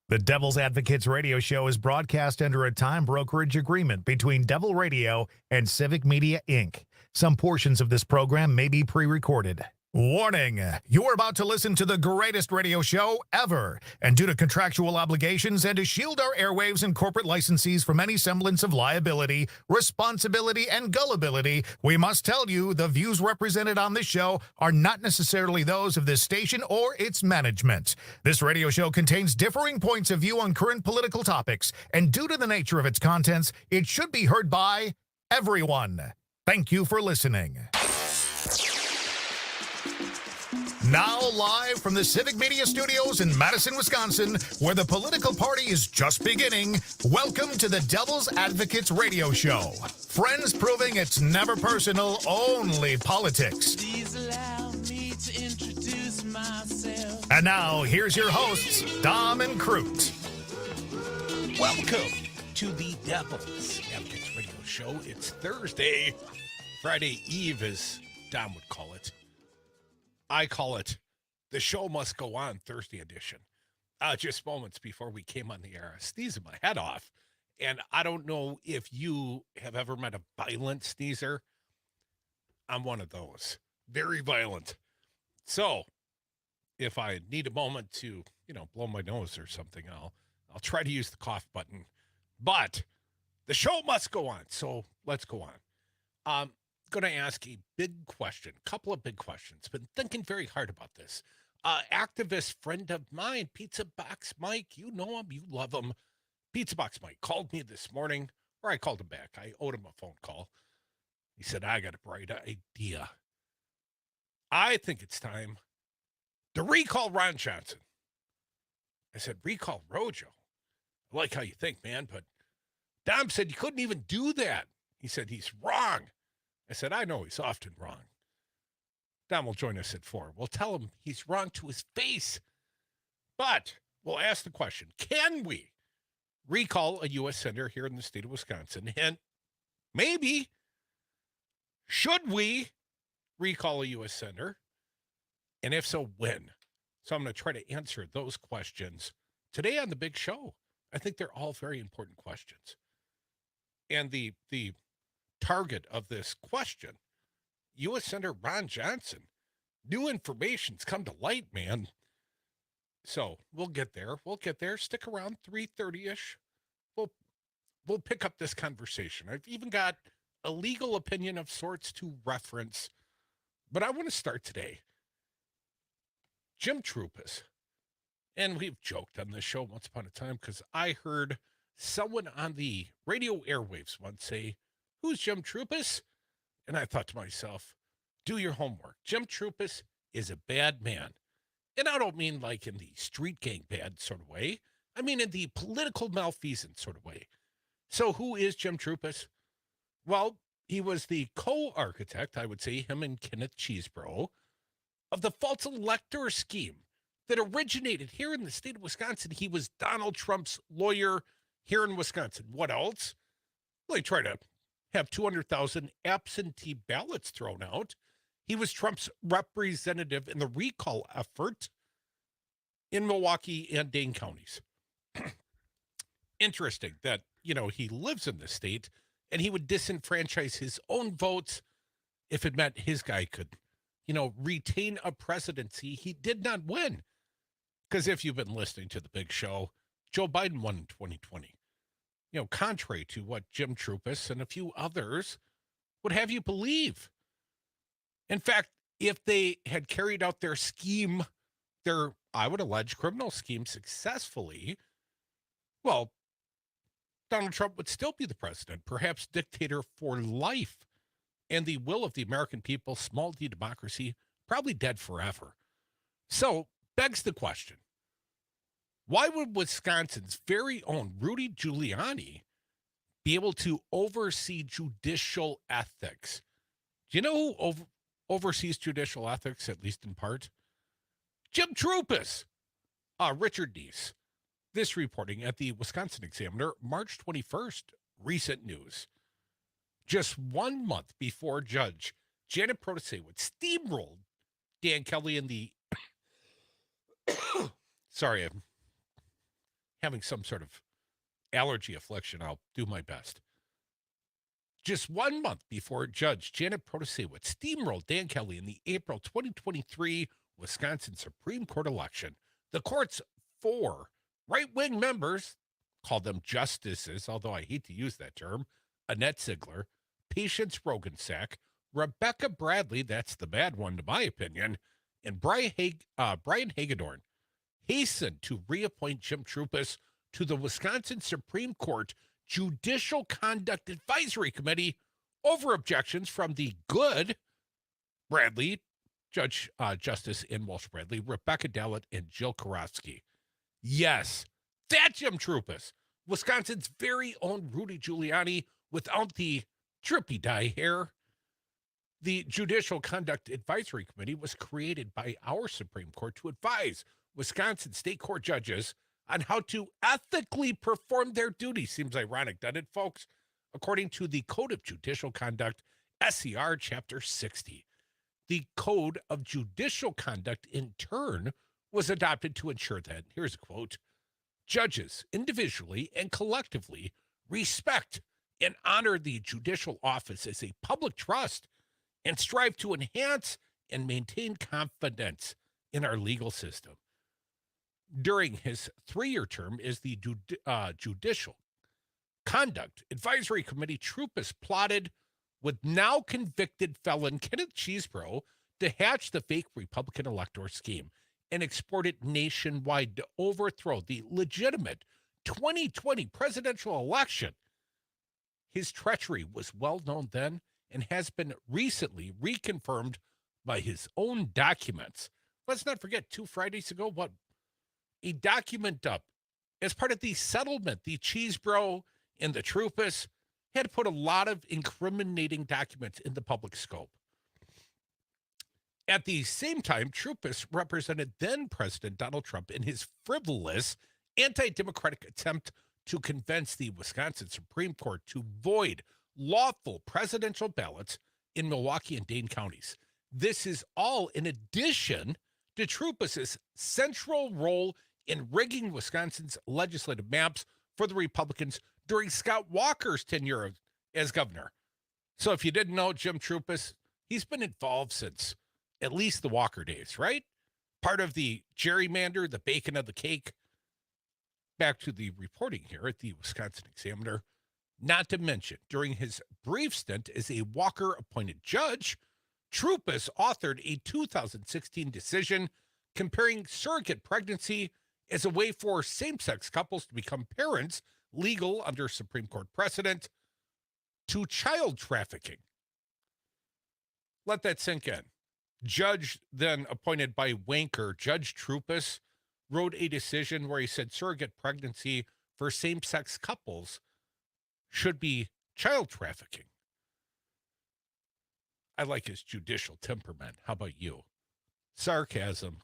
The Devil's Advocates radio show is broadcast under a time brokerage agreement between Devil Radio and Civic Media, Inc. Some portions of this program may be pre-recorded. Warning, you are about to listen to the greatest radio show ever, and due to contractual obligations and to shield our airwaves and corporate licensees from any semblance of liability, responsibility, and gullibility, we must tell you the views represented on this show are not necessarily those of this station or its management. This radio show contains differing points of view on current political topics, and due to the nature of its contents, it should be heard by everyone. Thank you for listening. Now live from the Civic Media Studios in Madison, Wisconsin, where the political party is just beginning, welcome to the Devil's Advocates Radio Show. Friends proving it's never personal, only politics. Please allow me to introduce myself. And now, here's your hosts, Dom and Crute. Welcome to the Devil's Advocates Radio Show. It's Thursday, Friday Eve, as Dom would call it. I call it the show must go on Thursday edition. Just moments before we came on the air, I sneezed my head off. And I don't know if you have ever met a violent sneezer. I'm one of those. Very violent. So if I need a moment to, blow my nose or something, I'll try to use the cough button. But the show must go on. So let's go on. Going to ask a big question, couple of big questions. Been thinking very hard about this. Activist friend of mine, Pizza Box Mike, you know him, you love him. Pizza Box Mike called me this morning, or I called him back. I owed him a phone call. He said, I got a bright idea. I think it's time to recall Ron Johnson. I said, recall Rojo. I like how you think, man, but Dom said you couldn't even do that. He said, he's wrong. I said, I know he's often wrong. Dom will join us at 4. We'll tell him he's wrong to his face. But we'll ask the question, can we recall a U.S. senator here in the state of Wisconsin? And maybe, should we recall a U.S. senator? And if so, when? So I'm going to try to answer those questions today on the big show. I think they're all very important questions. And the target of this question, U.S. Senator Ron Johnson. New information's come to light, man. So we'll get there. Stick around 3:30-ish. We'll pick up this conversation. I've even got a legal opinion of sorts to reference. But I want to start today. Jim Trupis. And we've joked on this show once upon a time because I heard someone on the radio airwaves once say, who's Jim Trupis? And I thought to myself, do your homework. Jim Trupis is a bad man. And I don't mean like in the street gang bad sort of way. I mean in the political malfeasance sort of way. So who is Jim Trupis? Well, he was the co-architect, I would say, him and Kenneth Cheesebro, of the false elector scheme that originated here in the state of Wisconsin. He was Donald Trump's lawyer here in Wisconsin. What else? Well, he tried to have 200,000 absentee ballots thrown out. He was Trump's representative in the recall effort in Milwaukee and Dane counties. Interesting that, he lives in the state and he would disenfranchise his own votes if it meant his guy could, retain a presidency. He did not win. Because if you've been listening to the big show, Joe Biden won in 2020. Contrary to what Jim Trupis and a few others would have you believe. In fact, if they had carried out their scheme, I would allege, criminal scheme successfully, well, Donald Trump would still be the president, perhaps dictator for life, and the will of the American people, small d democracy, probably dead forever. So, begs the question, why would Wisconsin's very own Rudy Giuliani be able to oversee judicial ethics? Do you know who oversees judicial ethics, at least in part? Jim Trupis. Richard Neese. This reporting at the Wisconsin Examiner, March 21st. Recent news. Just 1 month before Judge Janet Protasewicz steamrolled Dan Kelly in the... Sorry, I'm having some sort of allergy affliction. I'll do my best. Just 1 month before Judge Janet Protasewicz steamrolled Dan Kelly in the April 2023 Wisconsin Supreme Court election, the court's 4 right-wing members, call them justices, although I hate to use that term, Annette Ziegler, Patience Rogensack, Rebecca Bradley, that's the bad one to my opinion, and Brian Hagedorn, hastened to reappoint Jim Trupus to the Wisconsin Supreme Court Judicial Conduct Advisory Committee over objections from the good Bradley, Justice in Walsh Bradley, Rebecca Dallett, and Jill Karofsky. Yes, that Jim Trupus, Wisconsin's very own Rudy Giuliani without the drippy dye hair. The Judicial Conduct Advisory Committee was created by our Supreme Court to advise Wisconsin state court judges on how to ethically perform their duties. Seems ironic, doesn't it, folks? According to the Code of Judicial Conduct, SCR Chapter 60. The Code of Judicial Conduct, in turn, was adopted to ensure that, here's a quote, judges individually and collectively respect and honor the judicial office as a public trust and strive to enhance and maintain confidence in our legal system. During his 3-year term as the Judicial Conduct Advisory Committee, Trupus plotted with now convicted felon Kenneth Chesebro to hatch the fake Republican electoral scheme and export it nationwide to overthrow the legitimate 2020 presidential election. His treachery was well known then and has been recently reconfirmed by his own documents. Let's not forget, 2 Fridays ago, a document up as part of the settlement, the Chesebro and the Trupus had put a lot of incriminating documents in the public scope. At the same time, Trupus represented then-President Donald Trump in his frivolous, anti-democratic attempt to convince the Wisconsin Supreme Court to void lawful presidential ballots in Milwaukee and Dane counties. This is all in addition to Trupus's central role in rigging Wisconsin's legislative maps for the Republicans during Scott Walker's tenure as governor. So if you didn't know, Jim Trupus, he's been involved since at least the Walker days, right? Part of the gerrymander, the bacon of the cake. Back to the reporting here at the Wisconsin Examiner. Not to mention, during his brief stint as a Walker-appointed judge, Trupus authored a 2016 decision comparing surrogate pregnancy as a way for same-sex couples to become parents, legal under Supreme Court precedent, to child trafficking. Let that sink in. Judge then appointed by Wanker, Judge Trupus, wrote a decision where he said surrogate pregnancy for same-sex couples should be child trafficking. I like his judicial temperament. How about you? Sarcasm,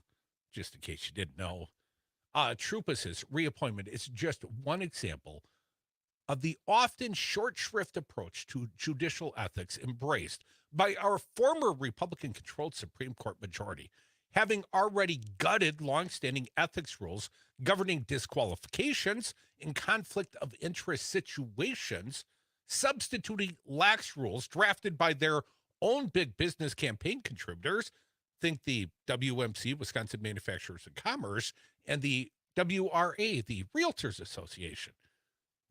just in case you didn't know. Trupus's reappointment is just one example of the often short shrift approach to judicial ethics embraced by our former Republican-controlled Supreme Court majority, having already gutted longstanding ethics rules governing disqualifications in conflict of interest situations, substituting lax rules drafted by their own big business campaign contributors, think the WMC, Wisconsin Manufacturers and Commerce, and the WRA, the Realtors Association.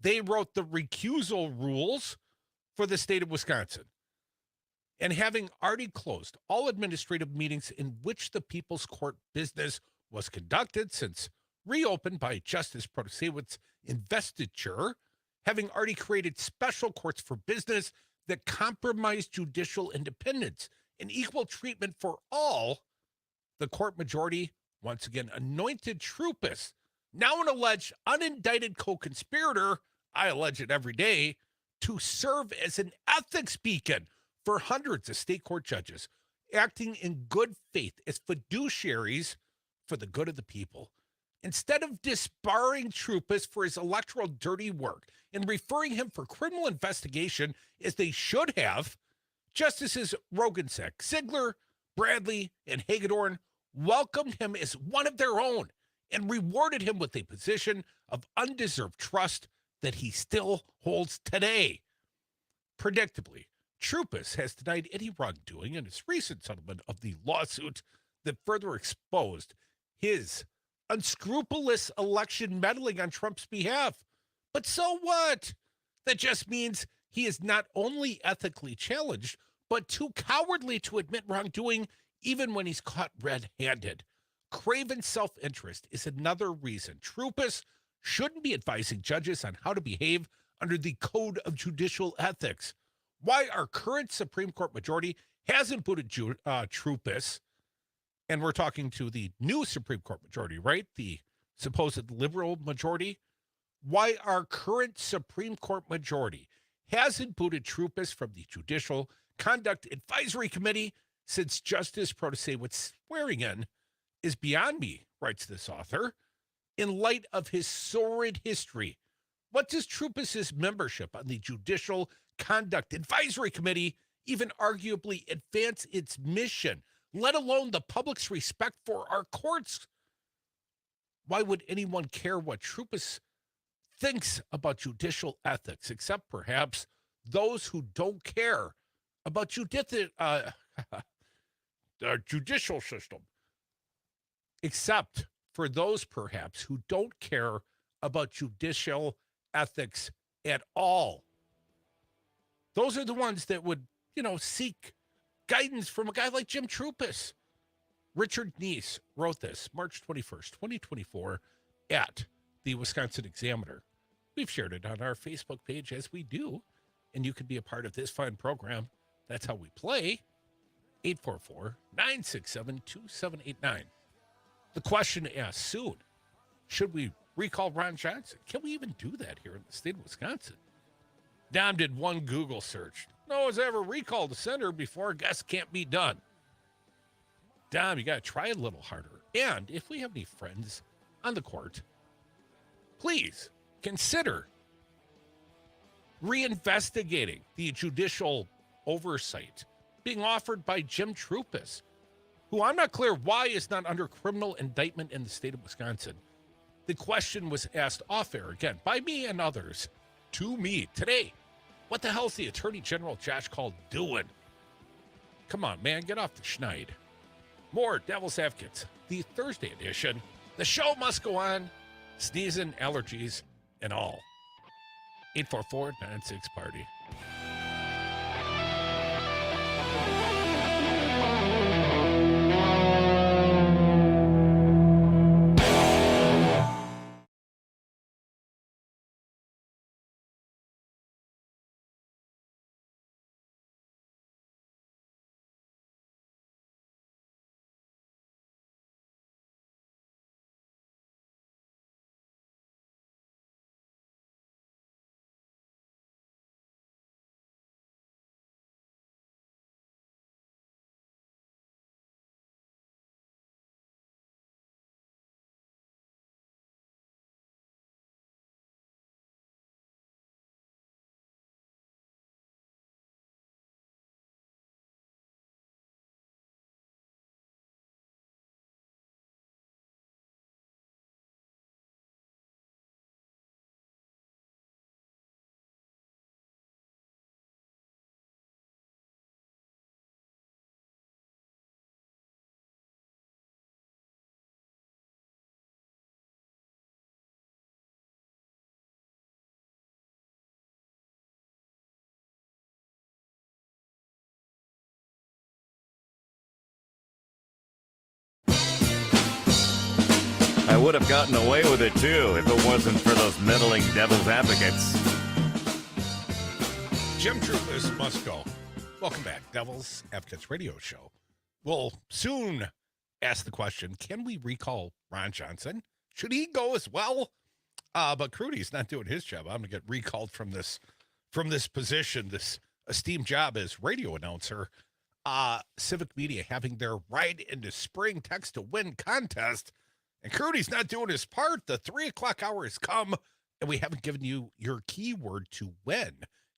They wrote the recusal rules for the state of Wisconsin. And having already closed all administrative meetings in which the People's Court business was conducted since reopened by Justice Protasewicz's investiture, having already created special courts for business that compromised judicial independence and equal treatment for all, the court majority once again anointed Trupus, now an alleged unindicted co-conspirator, I allege it every day, to serve as an ethics beacon for hundreds of state court judges, acting in good faith as fiduciaries for the good of the people. Instead of disbarring Trupus for his electoral dirty work and referring him for criminal investigation as they should have, Justices Rogensack, Ziegler, Bradley, and Hagedorn welcomed him as one of their own and rewarded him with a position of undeserved trust that he still holds today. Predictably, Trupus has denied any wrongdoing in his recent settlement of the lawsuit that further exposed his unscrupulous election meddling on Trump's behalf. But so what? That just means he is not only ethically challenged, but too cowardly to admit wrongdoing even when he's caught red-handed. Craven self-interest is another reason Trupus shouldn't be advising judges on how to behave under the Code of Judicial Ethics. Why our current Supreme Court majority hasn't booted Trupus, and we're talking to the new Supreme Court majority, right? The supposed liberal majority. Why our current Supreme Court majority hasn't booted Trupus from the Judicial Conduct Advisory Committee since Justice Protasewicz swearing in is beyond me, writes this author. In light of his sordid history, what does Trupus's membership on the Judicial Conduct Advisory Committee even arguably advance its mission, let alone the public's respect for our courts? Why would anyone care what Trupus thinks about judicial ethics, except perhaps those who don't care about our judicial system? Except for those perhaps who don't care about judicial ethics at all. Those are the ones that would, seek guidance from a guy like Jim Trupus. Richard Neese wrote this March 21st, 2024 at the Wisconsin Examiner. We've shared it on our Facebook page as we do, and you can be a part of this fine program. That's how we play. 844-967-2789. The question asked soon, should we recall Ron Johnson? Can we even do that here in the state of Wisconsin? Dom did one Google search. No one's ever recalled a senator before. Guess can't be done. Dom, you got to try a little harder. And if we have any friends on the court, please consider reinvestigating the judicial oversight being offered by Jim Trupus, who I'm not clear why is not under criminal indictment in the state of Wisconsin. The question was asked off air again by me and others to me today. What the hell is the Attorney General Josh Call doing? Come on, man, get off the schneid. More Devil's Advocates, the Thursday edition. The show must go on. Sneezing, allergies, and all. 844-96-PARTY. I would have gotten away with it, too, if it wasn't for those meddling devil's advocates. Jim Trupus must go. Welcome back, Devil's Advocates Radio Show. We'll soon ask the question, can we recall Ron Johnson? Should he go as well? But Crute's not doing his job. I'm going to get recalled from this position, this esteemed job as radio announcer. Civic Media having their Ride into Spring Text to Win contest. And Crute's not doing his part. The 3 o'clock hour has come, and we haven't given you your keyword to win.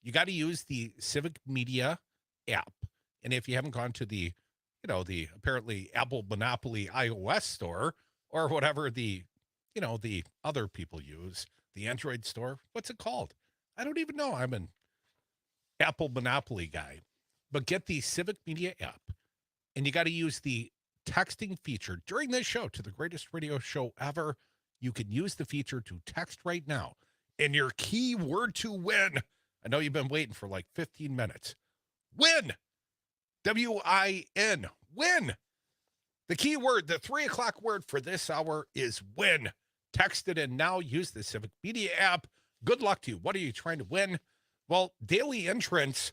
You got to use the Civic Media app. And if you haven't gone to the apparently Apple Monopoly iOS store or whatever the the other people use, the Android store. What's it called? I don't even know. I'm an Apple monopoly guy. But get the Civic Media app, and you got to use the texting feature during this show to the greatest radio show ever. You can use the feature to text right now. And your key word to win, I know you've been waiting for like 15 minutes. Win! W-I-N. Win! The key word, the 3 o'clock word for this hour is win. Text it in now. Use the Civic Media app. Good luck to you. What are you trying to win? Well, daily entrants,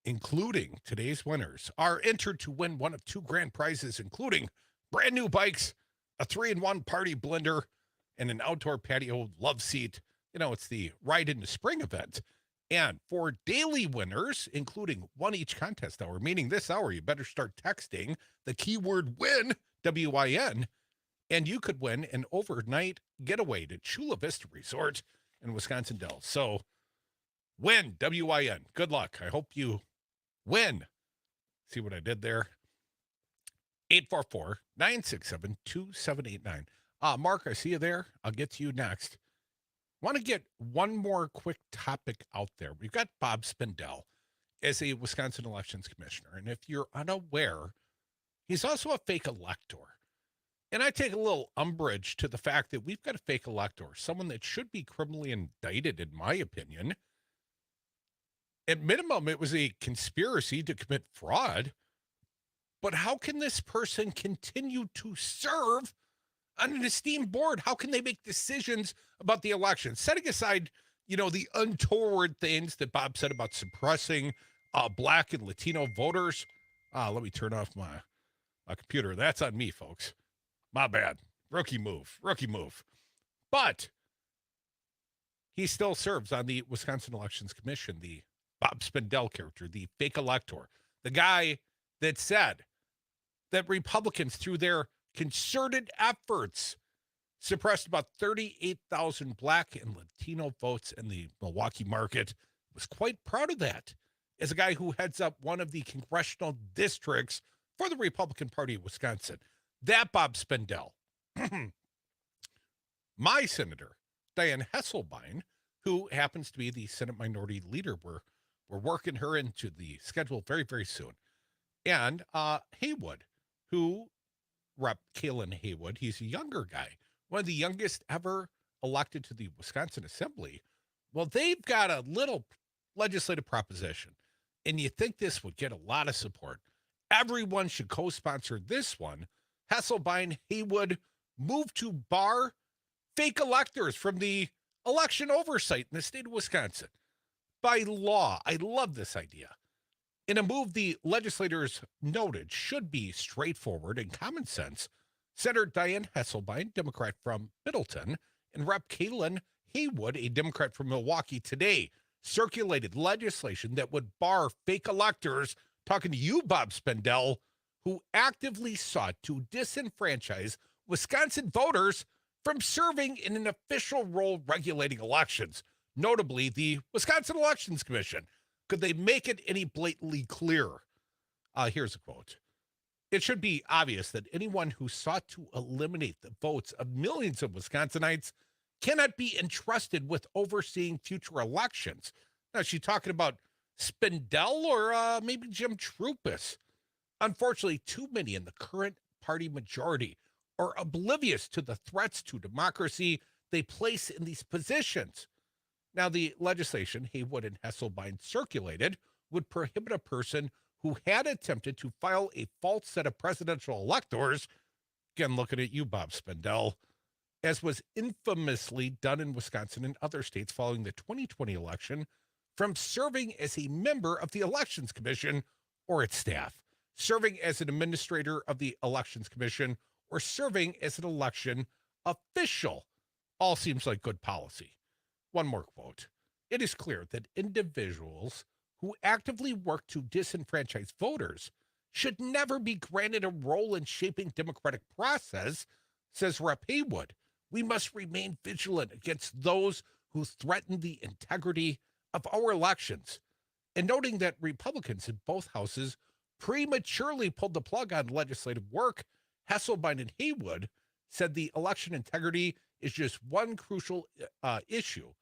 including today's winners, are entered to win one of 2 grand prizes, including brand new bikes, a 3-in-1 party blender, and an outdoor patio love seat. It's the Ride into Spring event. And for daily winners, including one each contest hour, meaning this hour, you better start texting the keyword win, W-I-N, and you could win an overnight getaway to Chula Vista Resort in Wisconsin Dells. So win, W-I-N. Good luck. I hope you win. See what I did there? 844-967-2789. Mark, I see you there. I'll get to you next. Want to get one more quick topic out there. We've got Bob Spindell as a Wisconsin Elections Commissioner. And if you're unaware, he's also a fake elector. And I take a little umbrage to the fact that we've got a fake elector, someone that should be criminally indicted, in my opinion. At minimum, it was a conspiracy to commit fraud. But how can this person continue to serve on an esteemed board? How can they make decisions about the election? Setting aside, the untoward things that Bob said about suppressing Black and Latino voters. Let me turn off my computer. That's on me, folks. My bad. Rookie move. But he still serves on the Wisconsin Elections Commission, the Bob Spindell character, the fake elector, the guy that said that Republicans, through their concerted efforts, suppressed about 38,000 Black and Latino votes in the Milwaukee market. Was quite proud of that as a guy who heads up one of the congressional districts for the Republican Party of Wisconsin. That Bob Spindell. My senator, Diane Hesselbein, who happens to be the Senate Minority Leader. We're working her into the schedule very, very soon. And Haywood, who Rep. Kalen Haywood, he's a younger guy, one of the youngest ever elected to the Wisconsin Assembly. Well, they've got a little legislative proposition, and you think this would get a lot of support. Everyone should co-sponsor this one. Hesselbein, Haywood, move to bar fake electors from the election oversight in the state of Wisconsin by law. I love this idea. In a move the legislators noted should be straightforward and common sense, Senator Diane Hesselbein, Democrat from Middleton, and Rep. Kalen Haywood, a Democrat from Milwaukee, today circulated legislation that would bar fake electors, talking to you, Bob Spindell, who actively sought to disenfranchise Wisconsin voters from serving in an official role regulating elections, notably the Wisconsin Elections Commission. Could they make it any blatantly clearer? Here's a quote. It should be obvious that anyone who sought to eliminate the votes of millions of Wisconsinites cannot be entrusted with overseeing future elections. Now, is she talking about Spindell or maybe Jim Trupus? Unfortunately, too many in the current party majority are oblivious to the threats to democracy they place in these positions. Now, the legislation Haywood and Hesselbein circulated would prohibit a person who had attempted to file a false set of presidential electors, again, looking at you, Bob Spindell, as was infamously done in Wisconsin and other states following the 2020 election, from serving as a member of the Elections Commission or its staff, serving as an administrator of the Elections Commission, or serving as an election official. All seems like good policy. One more quote. It is clear that individuals who actively work to disenfranchise voters should never be granted a role in shaping democratic process, says Rep. Haywood. We must remain vigilant against those who threaten the integrity of our elections. And noting that Republicans in both houses prematurely pulled the plug on legislative work, Hesselbein and Haywood said the election integrity is just one crucial issue,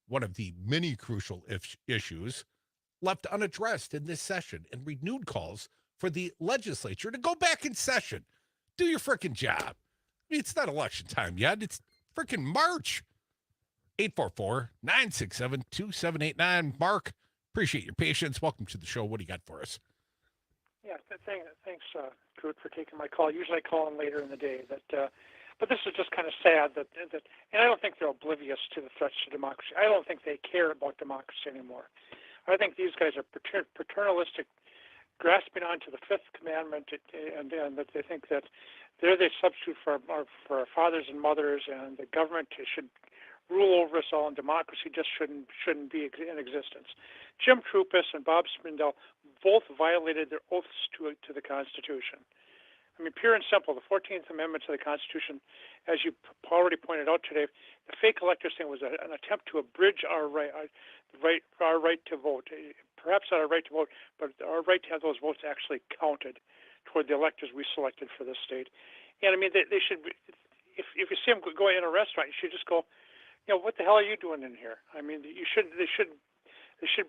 one of the many crucial issues left unaddressed in this session, and renewed calls for the legislature to go back in session. Do your freaking job. I mean, it's not election time yet. It's freaking March. 844-967-2789. Mark, appreciate your patience. Welcome to the show. What do you got for us? Yeah, thanks, Crute, for taking my call. Usually I call in later in the day. But this is just kind of sad that, and I don't think they're oblivious to the threats to democracy. I don't think they care about democracy anymore. I think these guys are paternalistic, grasping onto the fifth commandment, and that they think that they're the substitute for our fathers and mothers, and the government should rule over us all, and democracy just shouldn't be in existence. Jim Trupis and Bob Spindell both violated their oaths to the Constitution. I mean, pure and simple, the 14th Amendment to the Constitution, as you already pointed out today, the fake electors thing was an attempt to abridge our right to vote. Perhaps not our right to vote, but our right to have those votes actually counted toward the electors we selected for this state. And I mean, they should, if you see them going in a restaurant, you should just go, what the hell are you doing in here? I mean, they should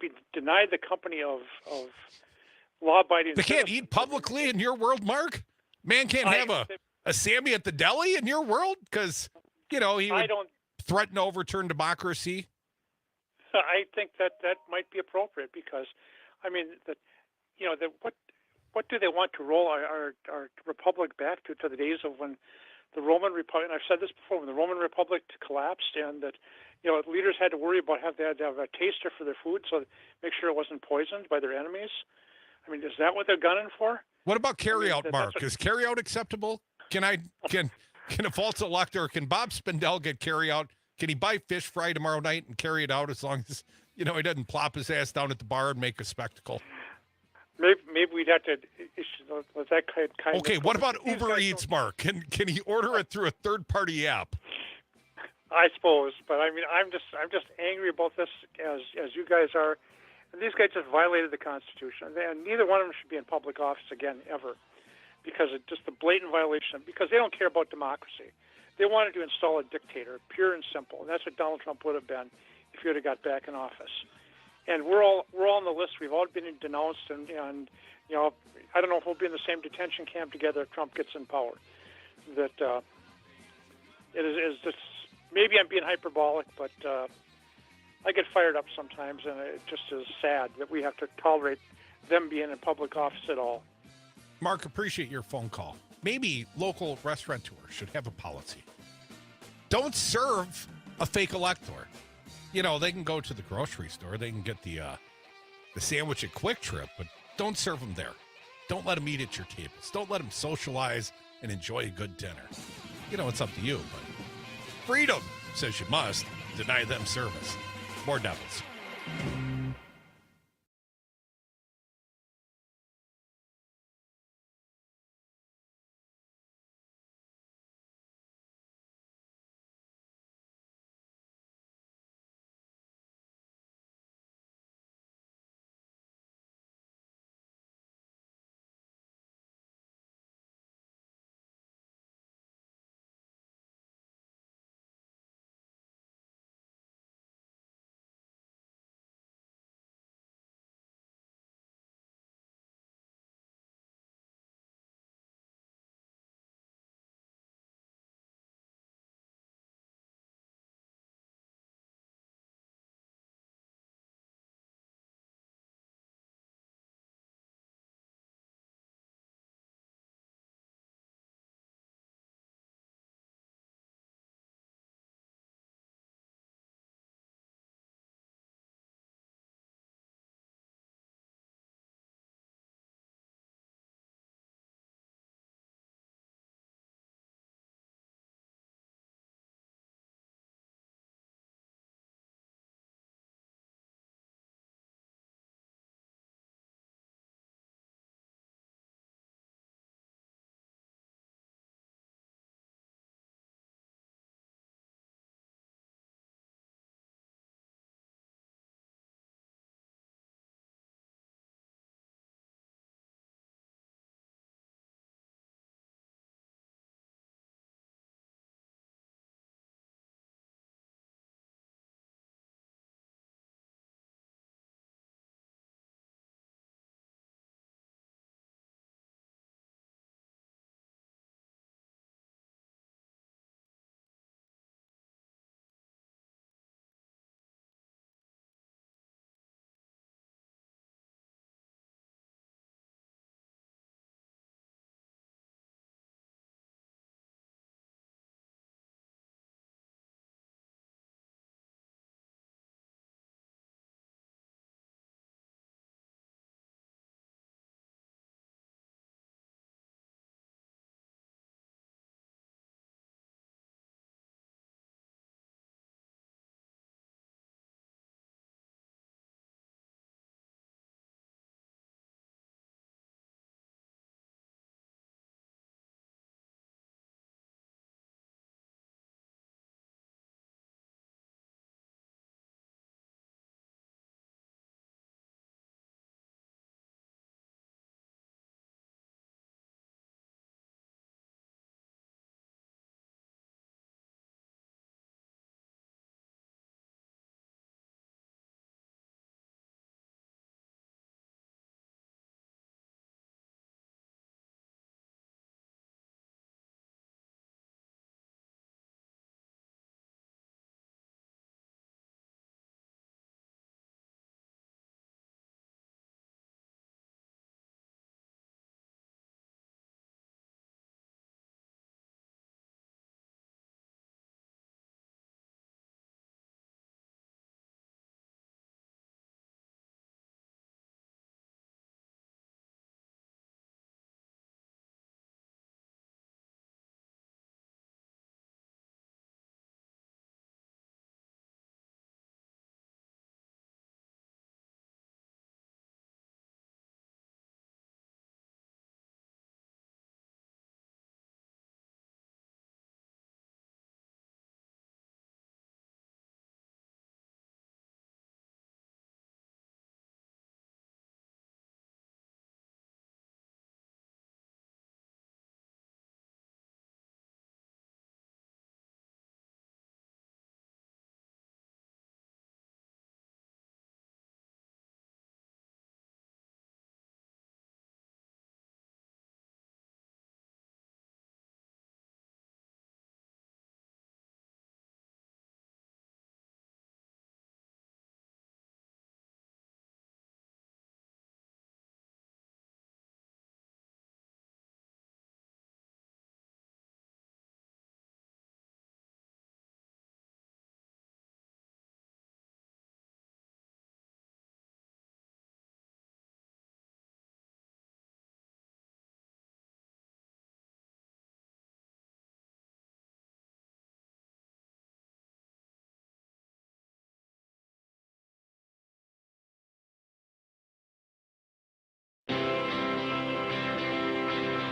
be denied the company of law-abiding. They can't eat publicly in your world, Mark? Man can't have a Sammy at the deli in your world? Because, he would threaten to overturn democracy. I think that might be appropriate because, I mean, what do they want to roll our republic back to the days of when the Roman Republic, and I've said this before, when the Roman Republic collapsed, and that leaders had to worry about they had to have a taster for their food, so make sure it wasn't poisoned by their enemies. I mean, is that what they're gunning for? What about carryout, Mark? Is carryout acceptable? Can a false elector, can Bob Spindell get carryout? Can he buy fish fry tomorrow night and carry it out as long as he doesn't plop his ass down at the bar and make a spectacle? Maybe we'd have to with that kind. Okay, what about Uber Eats, Mark? Can he order it through a third-party app? I suppose, but I mean, I'm just angry about this as you guys are. And these guys just violated the Constitution, and neither one of them should be in public office again ever, because it's just a blatant violation. Because they don't care about democracy. They wanted to install a dictator, pure and simple, and that's what Donald Trump would have been if he would have got back in office. And we're all on the list. We've all been denounced, and I don't know if we'll be in the same detention camp together if Trump gets in power. That it is just, maybe I'm being hyperbolic, but I get fired up sometimes, and it just is sad that we have to tolerate them being in public office at all. Mark, appreciate your phone call. Maybe local restaurateurs should have a policy. Don't serve a fake elector. They can go to the grocery store. They can get the sandwich at Quick Trip, but don't serve them there. Don't let them eat at your tables. Don't let them socialize and enjoy a good dinner. It's up to you, but freedom says you must deny them service. More devils.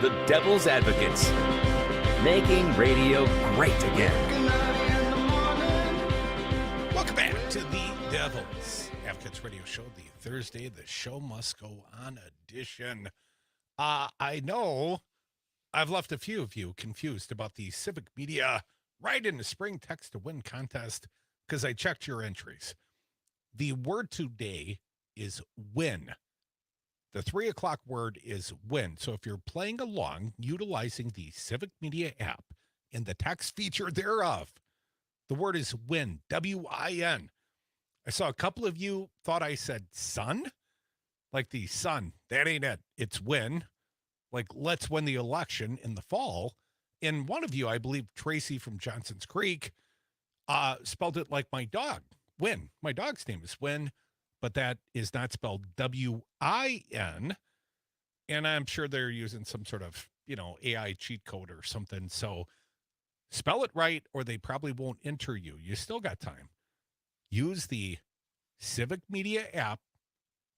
the Devil's Advocates, making radio great again. Welcome back to the Devil's Advocates Radio Show, the Thursday The Show Must Go On edition. I know I've left a few of you confused about the Civic Media Ride in the Spring Text to Win contest because I checked your entries. The word today is win. The 3 o'clock word is win. So if you're playing along, utilizing the Civic Media app and the text feature thereof, the word is win, W-I-N. I saw a couple of you thought I said sun, like the sun. That ain't it. It's win, like let's win the election in the fall. And one of you, I believe Tracy from Johnson's Creek, spelled it like my dog, Win. My dog's name is Win, but that is not spelled W-I-N. And I'm sure they're using some sort of, AI cheat code or something. So spell it right, or they probably won't enter you. You still got time. Use the Civic Media app.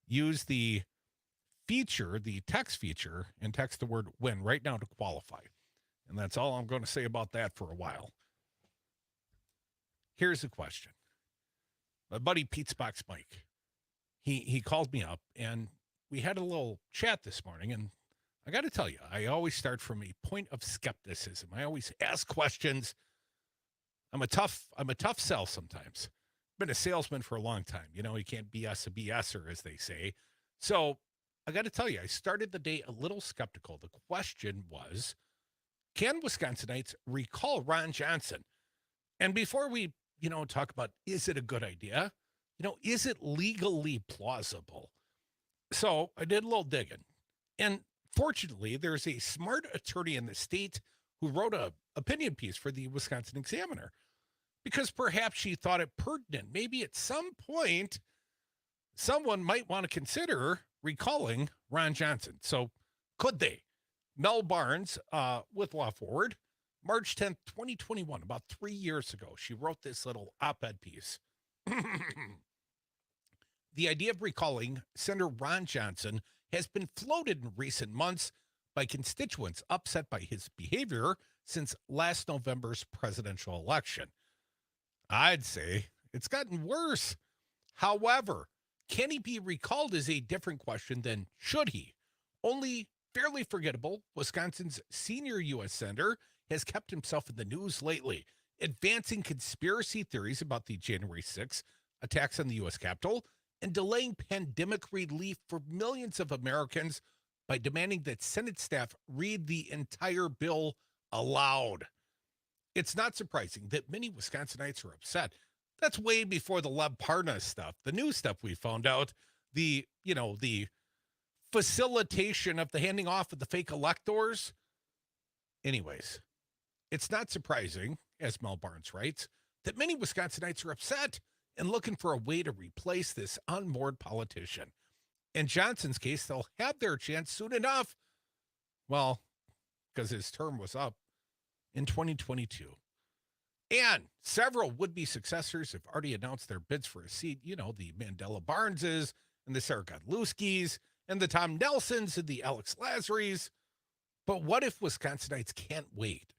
Use the feature, the text feature, and text the word win right now to qualify. And that's all I'm going to say about that for a while. Here's the question. My buddy Pete's Box Mike, he called me up, and we had a little chat this morning, and I got to tell you, I always start from a point of skepticism. I always ask questions. I'm a tough sell sometimes. Been a salesman for a long time. You can't BS a BSer, as they say. So I got to tell you, I started the day a little skeptical. The question was, can Wisconsinites recall Ron Johnson? And before we, talk about, is it a good idea? Is it legally plausible? So I did a little digging. And fortunately, there's a smart attorney in the state who wrote an opinion piece for the Wisconsin Examiner, because perhaps she thought it pertinent. Maybe at some point, someone might want to consider recalling Ron Johnson. So could they? Mel Barnes with Law Forward, March 10th, 2021, about 3 years ago, she wrote this little op-ed piece. The idea of recalling Senator Ron Johnson has been floated in recent months by constituents upset by his behavior since last November's presidential election. I'd say it's gotten worse. However, can he be recalled is a different question than should he. Only fairly forgettable, Wisconsin's senior U.S. senator has kept himself in the news lately, advancing conspiracy theories about the January 6th attacks on the U.S. Capitol and delaying pandemic relief for millions of Americans by demanding that Senate staff read the entire bill aloud. It's not surprising that many Wisconsinites are upset. That's way before the Lev Parnas stuff, the new stuff we found out, the facilitation of the handing off of the fake electors. Anyways, it's not surprising, as Mel Barnes writes, that many Wisconsinites are upset and looking for a way to replace this unmoored politician. In Johnson's case, they'll have their chance soon enough. Well, because his term was up in 2022. And several would-be successors have already announced their bids for a seat. The Mandela Barneses and the Sarah Godlewskis and the Tom Nelsons and the Alex Lazaries. But what if Wisconsinites can't wait?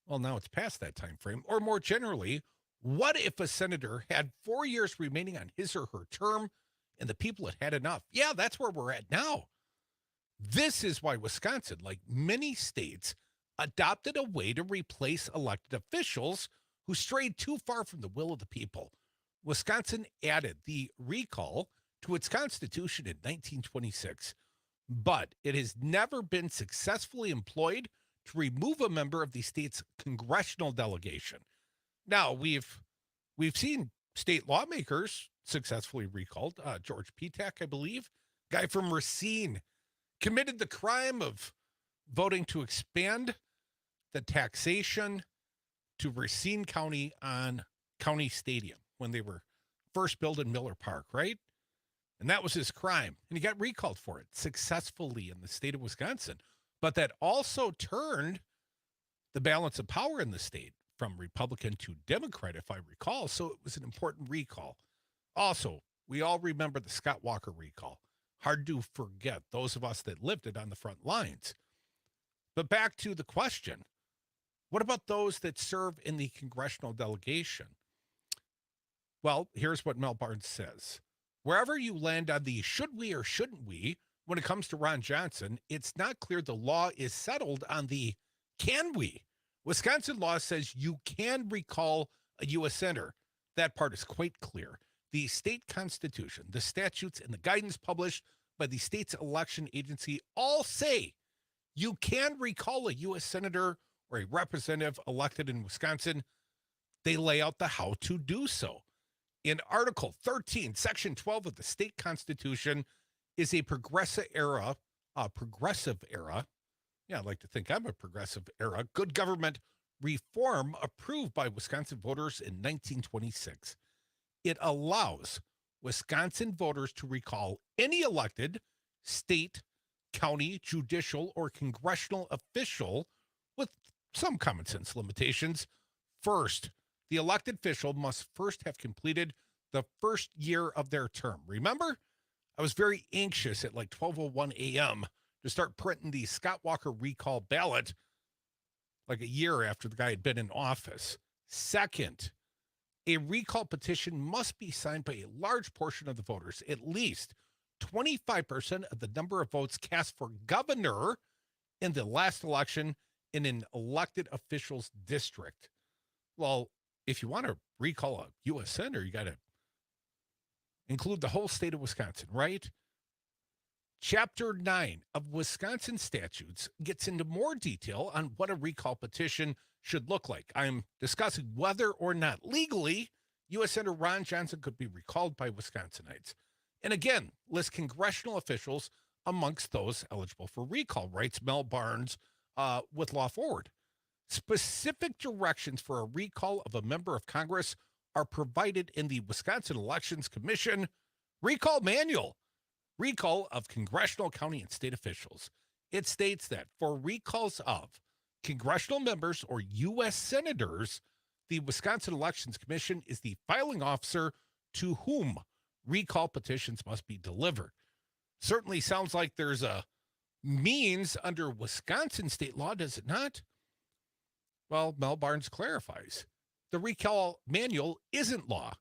Well, now it's past that time frame. Or more generally, what if a senator had 4 years remaining on his or her term and the people had enough? Yeah, that's where we're at now. This is why Wisconsin, like many states, adopted a way to replace elected officials who strayed too far from the will of the people. Wisconsin added the recall to its constitution in 1926, but it has never been successfully employed to remove a member of the state's congressional delegation. Now, we've seen state lawmakers successfully recalled. George Petak, I believe, guy from Racine, committed the crime of voting to expand the taxation to Racine County on County Stadium when they were first built in Miller Park, right? And that was his crime. And he got recalled for it successfully in the state of Wisconsin. But that also turned the balance of power in the state from Republican to Democrat, if I recall. So it was an important recall. Also, we all remember the Scott Walker recall. Hard to forget, those of us that lived it on the front lines. But back to the question, what about those that serve in the congressional delegation? Well, here's what Mel Barnes says. Wherever you land on the should we or shouldn't we, when it comes to Ron Johnson, it's not clear the law is settled on the can we. Wisconsin law says you can recall a U.S. senator. That part is quite clear. The state constitution, the statutes, and the guidance published by the state's election agency all say you can recall a U.S. senator or a representative elected in Wisconsin. They lay out the how to do so. In Article 13, Section 12 of the state constitution is a progressive era. Yeah, I'd like to think I'm a progressive era. Good government reform approved by Wisconsin voters in 1926. It allows Wisconsin voters to recall any elected state, county, judicial, or congressional official with some common sense limitations. First, the elected official must first have completed the first year of their term. Remember, I was very anxious at like 12:01 a.m. to start printing the Scott Walker recall ballot like a year after the guy had been in office. Second, a recall petition must be signed by a large portion of the voters, at least 25% of the number of votes cast for governor in the last election in an elected official's district. Well, if you want to recall a U.S. senator, you got to include the whole state of Wisconsin, right? Chapter 9 of Wisconsin statutes gets into more detail on what a recall petition should look like. I'm discussing whether or not legally U.S. Senator Ron Johnson could be recalled by Wisconsinites. And again, list congressional officials amongst those eligible for recall, writes Mel Barnes with Law Forward. Specific directions for a recall of a member of Congress are provided in the Wisconsin Elections Commission Recall Manual, Recall of Congressional, County, and State Officials. It states that for recalls of congressional members or U.S. senators, the Wisconsin Elections Commission is the filing officer to whom recall petitions must be delivered. Certainly sounds like there's a means under Wisconsin state law, does it not? Well, Mel Barnes clarifies. The recall manual isn't law,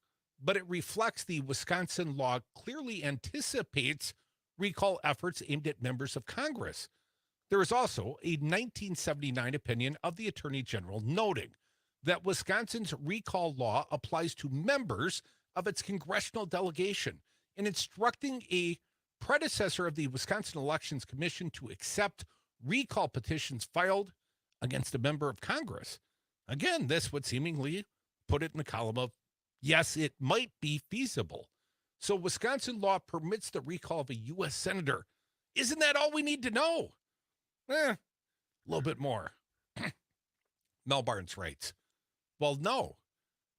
but it reflects the Wisconsin law clearly anticipates recall efforts aimed at members of Congress. There is also a 1979 opinion of the Attorney General noting that Wisconsin's recall law applies to members of its congressional delegation and instructing a predecessor of the Wisconsin Elections Commission to accept recall petitions filed against a member of Congress. Again, this would seemingly put it in the column of, yes, it might be feasible. So Wisconsin law permits the recall of a U.S. senator. Isn't that all we need to know? A little bit more. Mel Barnes writes, well, no.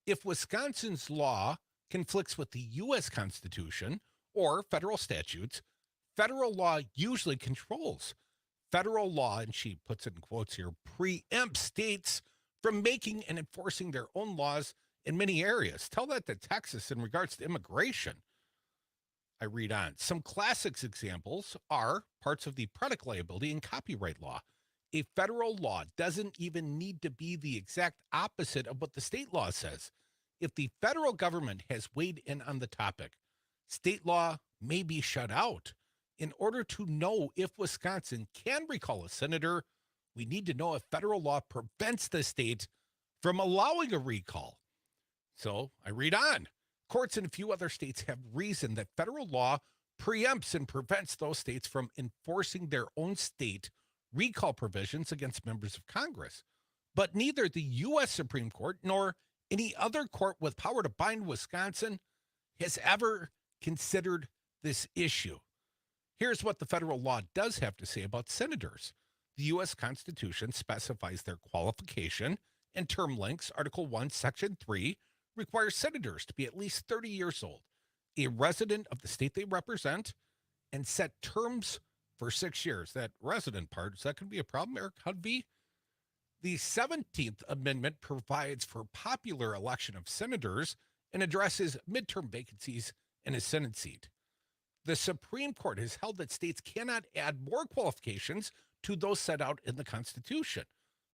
If Wisconsin's law conflicts with the U.S. Constitution or federal statutes, federal law usually controls. Federal law, and she puts it in quotes here, preempts states from making and enforcing their own laws in many areas. Tell that to Texas in regards to immigration. I read on. Some classic examples are parts of the product liability and copyright law. A federal law doesn't even need to be the exact opposite of what the state law says. If the federal government has weighed in on the topic, state law may be shut out. In order to know if Wisconsin can recall a senator, we need to know if federal law prevents the state from allowing a recall. So I read on. Courts in a few other states have reasoned that federal law preempts and prevents those states from enforcing their own state recall provisions against members of Congress. But neither the U.S. Supreme Court nor any other court with power to bind Wisconsin has ever considered this issue. Here's what the federal law does have to say about senators. The U.S. Constitution specifies their qualification and term lengths. Article 1, Section 3 requires senators to be at least 30 years old, a resident of the state they represent, and set terms for 6 years. That resident part, is that going to be a problem, Eric Hudvey? The 17th Amendment provides for popular election of senators and addresses midterm vacancies in a Senate seat. The Supreme Court has held that states cannot add more qualifications to those set out in the Constitution.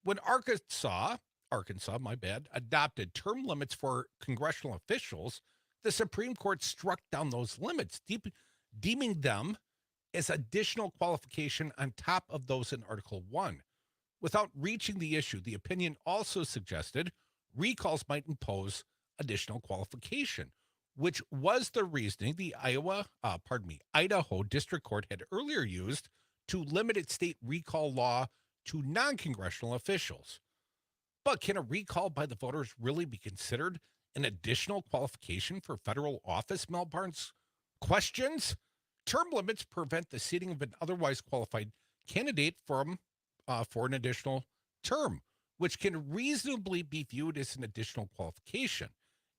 When Arkansas, adopted term limits for congressional officials, the Supreme Court struck down those limits, deeming them as additional qualification on top of those in Article 1. Without reaching the issue, the opinion also suggested recalls might impose additional qualification, which was the reasoning the Idaho District Court had earlier used to limit its state recall law to non-congressional officials. But can a recall by the voters really be considered an additional qualification for federal office, Mel Barnes questions? Term limits prevent the seating of an otherwise qualified candidate for an additional term, which can reasonably be viewed as an additional qualification.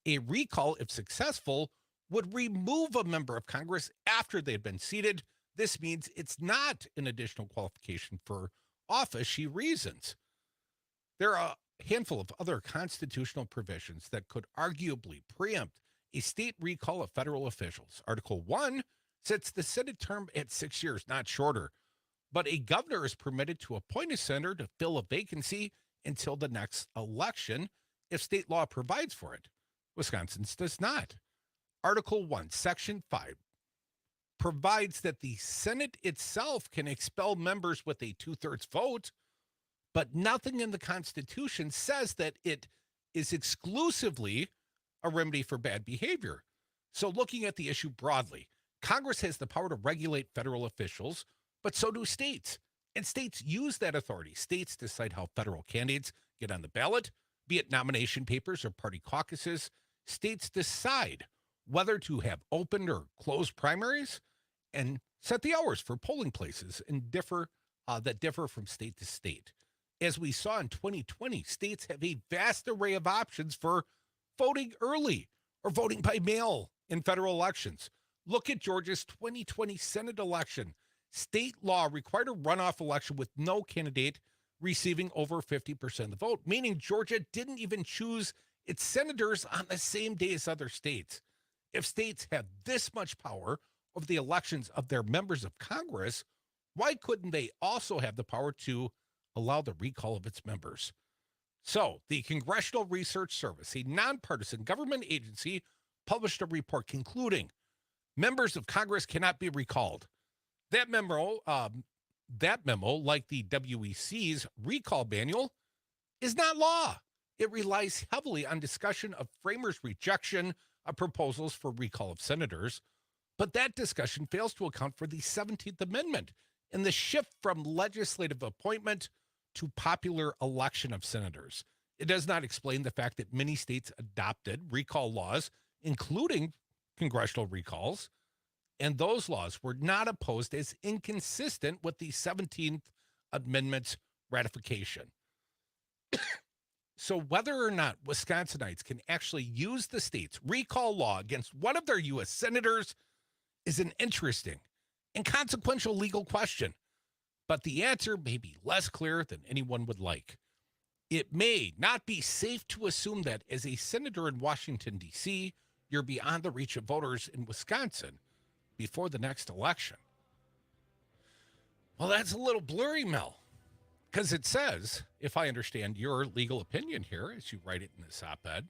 A recall, if successful, would remove a member of Congress after they had been seated. This means it's not an additional qualification for office, she reasons. There are a handful of other constitutional provisions that could arguably preempt a state recall of federal officials. Article 1 sets the Senate term at 6 years, not shorter, but a governor is permitted to appoint a senator to fill a vacancy until the next election if state law provides for it. Wisconsin's does not. Article 1, Section 5 provides that the Senate itself can expel members with a 2/3 vote, but nothing in the Constitution says that it is exclusively a remedy for bad behavior. So looking at the issue broadly, Congress has the power to regulate federal officials, but so do states. And states use that authority. States decide how federal candidates get on the ballot, be it nomination papers or party caucuses. States decide whether to have open or closed primaries and set the hours for polling places and that differ from state to state. As we saw in 2020, states have a vast array of options for voting early or voting by mail in federal elections. Look at Georgia's 2020 Senate election. State law required a runoff election with no candidate receiving over 50% of the vote, meaning Georgia didn't even choose its senators on the same day as other states. If states have this much power over the elections of their members of Congress, why couldn't they also have the power to allow the recall of its members? So the Congressional Research Service, a nonpartisan government agency, published a report concluding members of Congress cannot be recalled. That memo, like the WEC's recall manual, is not law. It relies heavily on discussion of framers' rejection of proposals for recall of senators, but that discussion fails to account for the 17th Amendment and the shift from legislative appointment to popular election of senators. It does not explain the fact that many states adopted recall laws, including congressional recalls, and those laws were not opposed as inconsistent with the 17th Amendment's ratification. So whether or not Wisconsinites can actually use the state's recall law against one of their U.S. senators is an interesting and consequential legal question, but the answer may be less clear than anyone would like. It may not be safe to assume that as a senator in Washington, D.C., you're beyond the reach of voters in Wisconsin before the next election. Well, that's a little blurry, Mel, because it says, if I understand your legal opinion here, as you write it in this op-ed,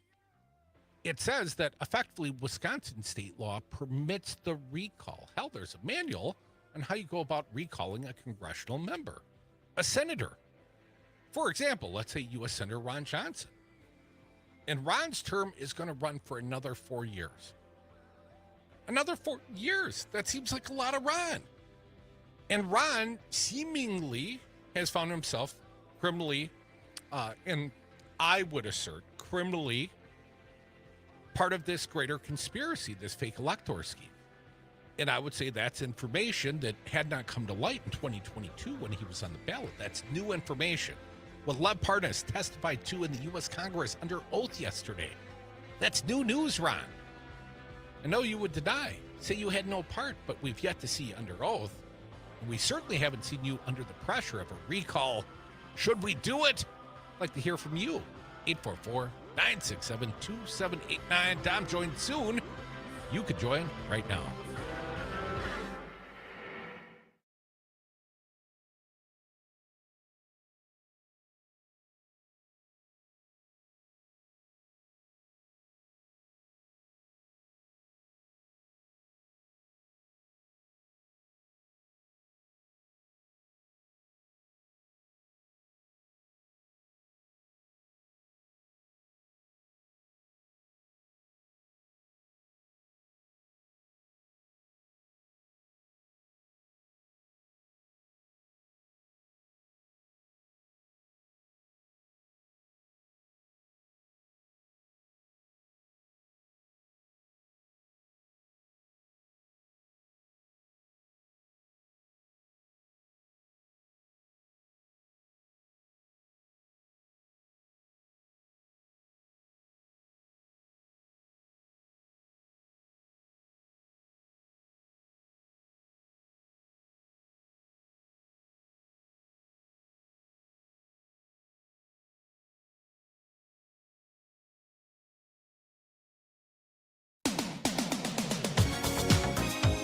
it says that effectively Wisconsin state law permits the recall. Hell, there's a manual on how you go about recalling a congressional member, a senator. For example, let's say U.S. Senator Ron Johnson. And Ron's term is going to run for another 4 years. Another 4 years. That seems like a lot of Ron. And Ron seemingly has found himself criminally, and I would assert criminally, part of this greater conspiracy, this fake elector scheme. And I would say that's information that had not come to light in 2022 when he was on the ballot. That's new information. What Lev Parnas testified to in the U.S. Congress under oath yesterday. That's new news, Ron. I know you would deny, say you had no part, but we've yet to see you under oath. And we certainly haven't seen you under the pressure of a recall. Should we do it? I'd like to hear from you. 844-967-2789. Dom joined soon. You could join right now.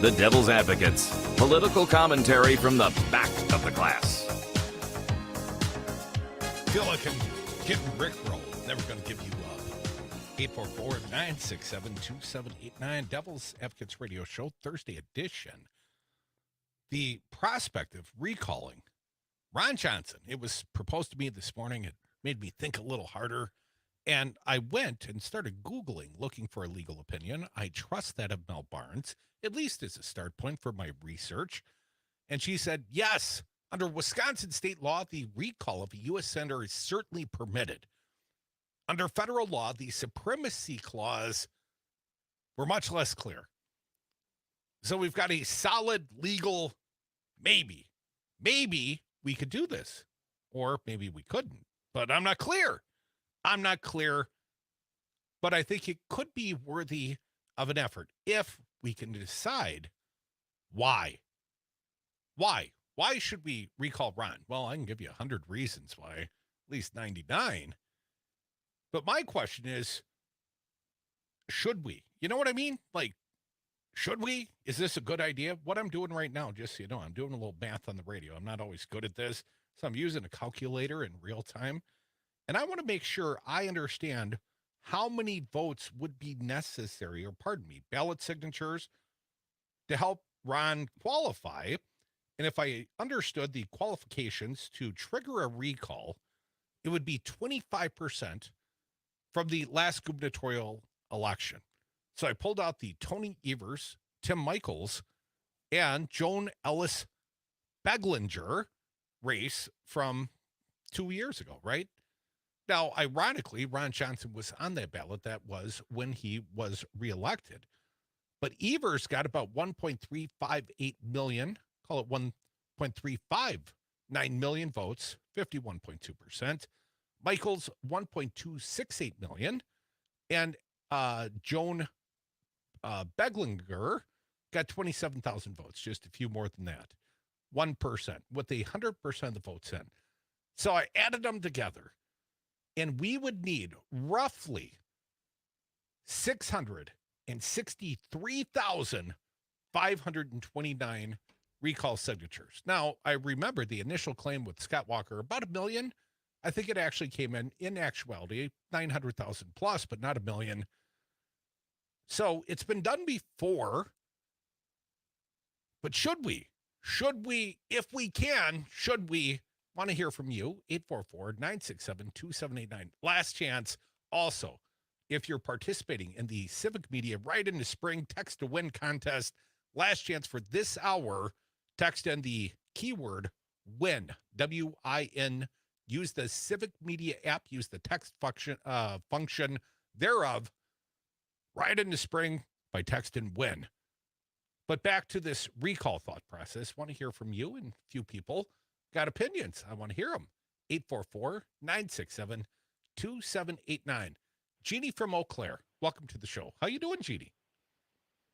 The Devil's Advocates. Political commentary from the back of the class. Feel like I'm getting rickrolled. Never going to give you up. 844-967-2789. Devil's Advocates Radio Show, Thursday edition. The prospect of recalling Ron Johnson. It was proposed to me this morning. It made me think a little harder. And I went and started Googling, looking for a legal opinion. I trust that of Mel Barnes, at least as a start point for my research. And she said, yes, under Wisconsin state law, the recall of a U.S. senator is certainly permitted. Under federal law, the supremacy clause were much less clear. So we've got a solid legal maybe. Maybe we could do this, or maybe we couldn't, but I'm not clear. But I think it could be worthy of an effort if we can decide why. Why should we recall Ron? Well, I can give you 100 reasons why, at least 99. But my question is, should we? You know what I mean? Like, should we? Is this a good idea? What I'm doing right now, just so you know, I'm doing a little math on the radio. I'm not always good at this, so I'm using a calculator in real time. And I want to make sure I understand how many votes would be necessary, or pardon me, ballot signatures to help Ron qualify. And if I understood the qualifications to trigger a recall, it would be 25% from the last gubernatorial election. So I pulled out the Tony Evers, Tim Michaels, and Joan Ellis Beglinger race from 2 years ago, right? Now, ironically, Ron Johnson was on that ballot. That was when he was reelected. But Evers got about 1.358 million, call it 1.359 million votes, 51.2%. Michaels, 1.268 million. And Joan Beglinger got 27,000 votes, just a few more than that. 1%, with the 100% of the votes in. So I added them together. And we would need roughly 663,529 recall signatures. Now, I remember the initial claim with Scott Walker, about 1 million. I think it actually came in actuality, 900,000 plus, but not 1 million. So it's been done before. But should we? If we can, should we? Want to hear from you, 844-967-2789. Last chance. Also, if you're participating in the Civic Media Right into Spring Text to Win contest, last chance for this hour, text in the keyword WIN, W-I-N. Use the Civic Media app, use the text function thereof, right into Spring by texting WIN. But back to this recall thought process. Want to hear from you and a few people. Got opinions. I want to hear them. 844-967-2789. Jeannie from Eau Claire, welcome to the show. How you doing, Jeannie?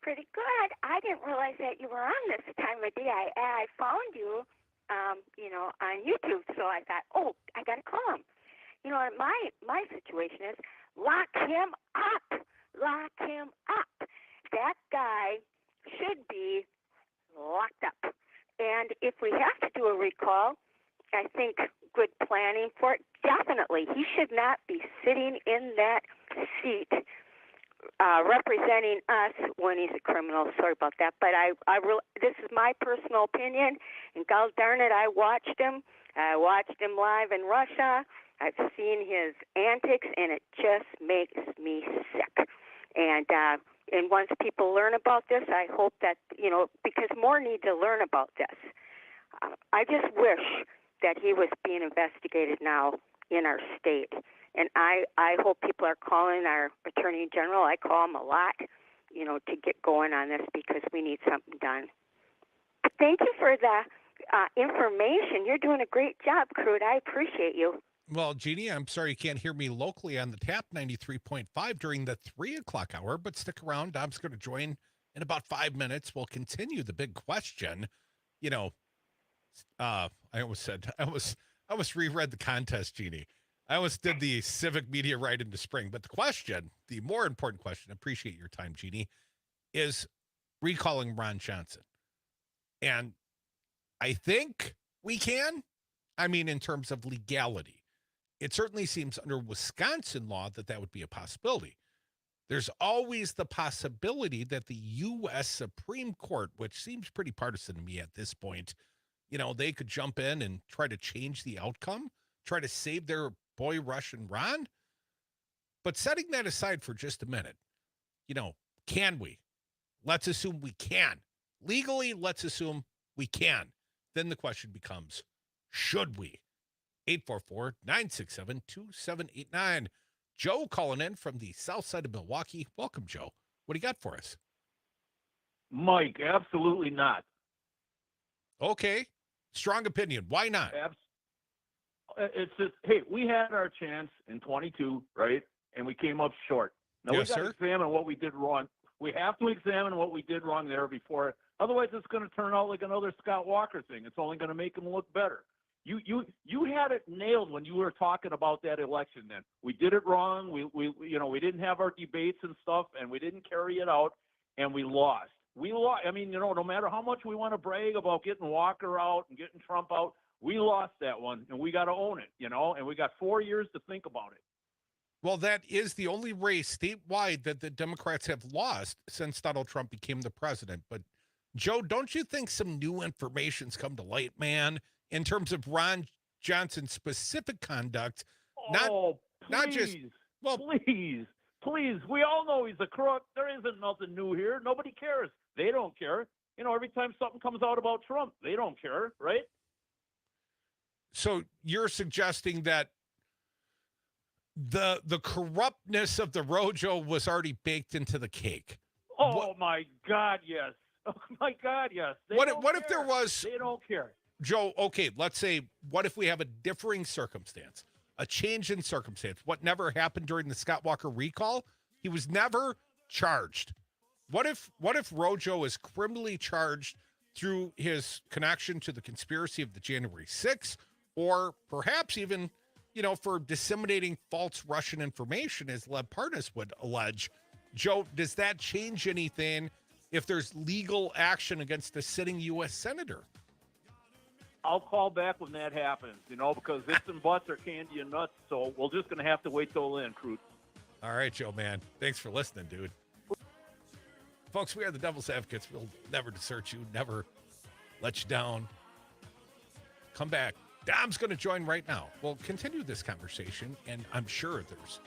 Pretty good. I didn't realize that you were on this time of day. I found you, on YouTube, so I thought, I got to call him. You know, my situation is lock him up. Lock him up. That guy should be locked up. And if we have to do a recall, I think good planning for it. Definitely. He should not be sitting in that seat representing us when he's a criminal. Sorry about that. But this is my personal opinion. And God darn it, I watched him. I watched him live in Russia. I've seen his antics, and it just makes me sick. And once people learn about this, I hope that, because more need to learn about this. I just wish that he was being investigated now in our state. And I hope people are calling our Attorney General. I call him a lot, to get going on this because we need something done. Thank you for the information. You're doing a great job, Crute. I appreciate you. Well, Jeannie, I'm sorry you can't hear me locally on the tap 93.5 during the 3 o'clock hour, but stick around. Dom's going to join in about 5 minutes. We'll continue the big question. I almost reread the contest, Jeannie. I almost did the Civic Media Right into Spring. But the more important question, appreciate your time, Jeannie, is recalling Ron Johnson. And I think we can. I mean, in terms of legality, it certainly seems under Wisconsin law that would be a possibility. There's always the possibility that the U.S. Supreme Court, which seems pretty partisan to me at this point, they could jump in and try to change the outcome, try to save their boy Russian Ron. But setting that aside for just a minute, can we? Let's assume we can. Legally, let's assume we can. Then the question becomes, should we? 844-967-2789. Joe calling in from the south side of Milwaukee. Welcome, Joe. What do you got for us? Mike, absolutely not. Okay. Strong opinion. Why not? It's just, hey, we had our chance in 22, right? And we came up short. Now, Yes, we got sir. to examine what we did wrong. We have to examine what we did wrong there before. Otherwise, it's going to turn out like another Scott Walker thing. It's only going to make him look better. You had it nailed when you were talking about that election. Then we did it wrong. We didn't have our debates and stuff, and we didn't carry it out, and we lost. We lost. I mean, no matter how much we want to brag about getting Walker out and getting Trump out, we lost that one, and we got to own it. And we got 4 years to think about it. Well, that is the only race statewide that the Democrats have lost since Donald Trump became the president. But, Joe, don't you think some new information's come to light, man, in terms of Ron Johnson's specific conduct? Please, not just, well, please. We all know he's a crook. There isn't nothing new here. Nobody cares. They don't care. Every time something comes out about Trump, they don't care, right? So you're suggesting that the corruptness of the Rojo was already baked into the cake? Oh, my God, yes. Oh, my God, yes. What if there was... They don't care. Joe, okay, let's say, what if we have a differing circumstance, a change in circumstance? What never happened during the Scott Walker recall? He was never charged. What if Rojo is criminally charged through his connection to the conspiracy of the January 6th, or perhaps even, for disseminating false Russian information, as Lev Parnas would allege? Joe, does that change anything if there's legal action against a sitting U.S. senator? I'll call back when that happens, because ifs and buts are candy and nuts, so we're just going to have to wait till then, Crute. All right, Joe, man. Thanks for listening, dude. Folks, we are the Devil's Advocates. We'll never desert you, never let you down. Come back. Dom's going to join right now. We'll continue this conversation, and I'm sure there's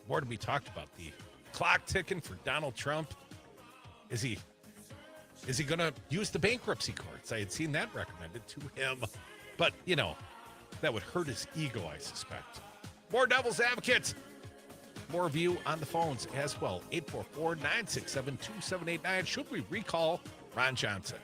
more to be talked about. The clock ticking for Donald Trump. Is he going to use the bankruptcy courts? I had seen that recommended to him. But, that would hurt his ego, I suspect. More Devil's Advocates. More of you on the phones as well. 844-967-2789. Should we recall Ron Johnson?